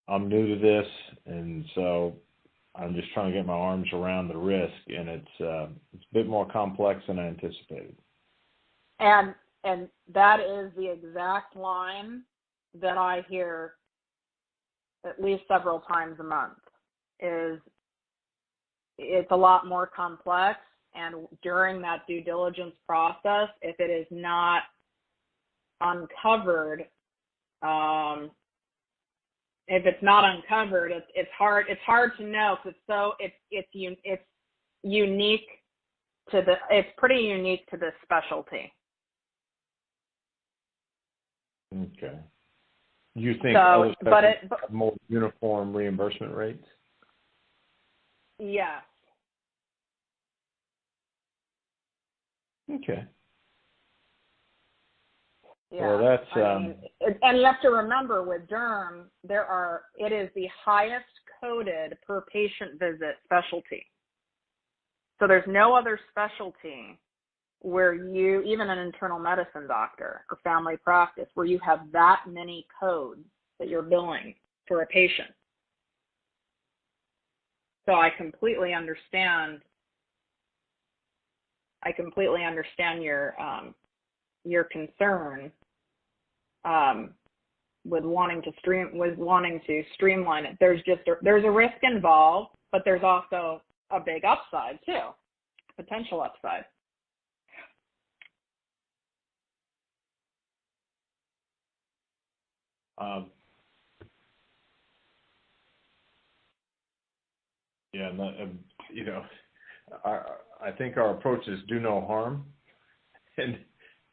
I'm new to this, and so I'm just trying to get my arms around the risk, and it's a bit more complex than I anticipated. And that is the exact line that I hear at least several times a month, is it's a lot more complex, and during that due diligence process, if it is not uncovered, it's hard to know, because it's unique to it's pretty unique to this specialty. Okay. You think other specialties have more uniform reimbursement rates? Yes. Okay. Yeah. Well, that's and you have to remember, with derm, it is the highest coded per patient visit specialty. So there's no other specialty where you, even an internal medicine doctor or family practice, where you have that many codes that you're billing for a patient. So I completely understand your concern with wanting to streamline it. There's a risk involved, but there's also a big upside too, potential upside. I think our approach is do no harm, and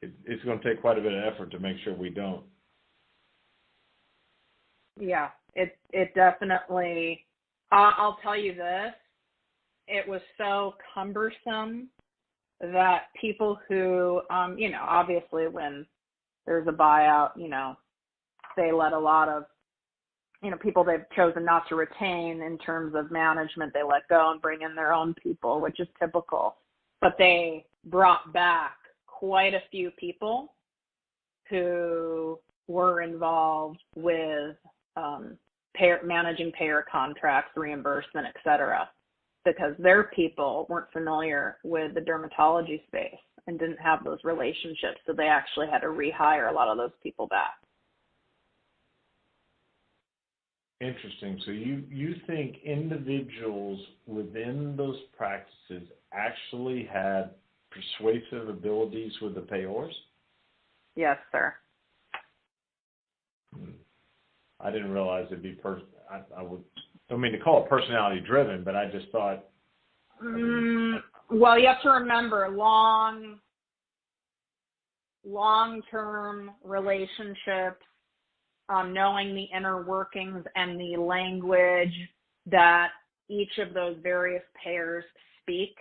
it's going to take quite a bit of effort to make sure we don't. Yeah, it definitely. I'll tell you this: it was so cumbersome that people who, obviously when there's a buyout, they let a lot of, people they've chosen not to retain in terms of management, they let go and bring in their own people, which is typical. But they brought back quite a few people who were involved with managing payer contracts, reimbursement, et cetera, because their people weren't familiar with the dermatology space and didn't have those relationships. So they actually had to rehire a lot of those people back. Interesting. So you think individuals within those practices actually had persuasive abilities with the payors? Yes, sir. I didn't realize it'd be don't mean to call it personality driven, but I just thought. Well, you have to remember long-term relationships. Knowing the inner workings and the language that each of those various payers speak,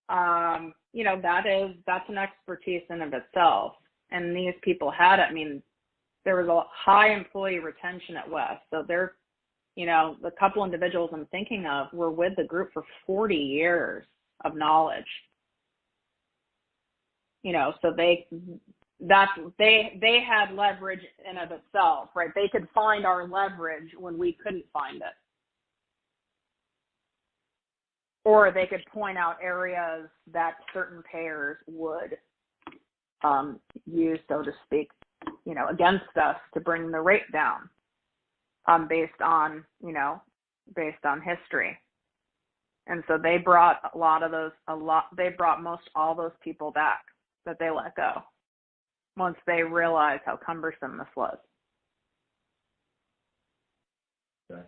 that's an expertise in of itself. And these people had it. I mean, there was a high employee retention at West. So the couple individuals I'm thinking of were with the group for 40 years of knowledge. So they had leverage in of itself, right? They could find our leverage when we couldn't find it. Or they could point out areas that certain payers would use, so to speak, against us to bring the rate down, based on history. And so they brought they brought most all those people back that they let go once they realized how cumbersome this was. Okay.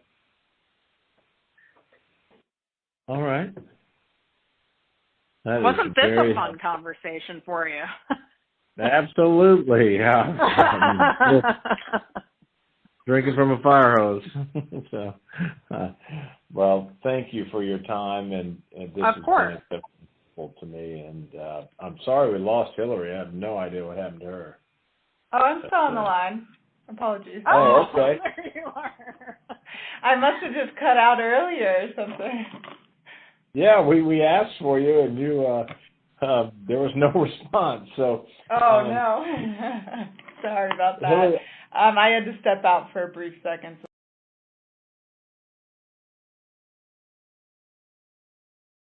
All right. Wasn't this a fun conversation for you? Absolutely. Yeah. Drinking from a fire hose. So, well, thank you for your time, and this of course. Has been acceptable to me. And I'm sorry we lost Hillary. I have no idea what happened to her. Oh, I'm still on the line. Apologies. Oh, okay. There you are. I must have just cut out earlier or something. Yeah, we asked for you, and you there was no response. So. Oh no. Sorry about that. Hillary, I had to step out for a brief second.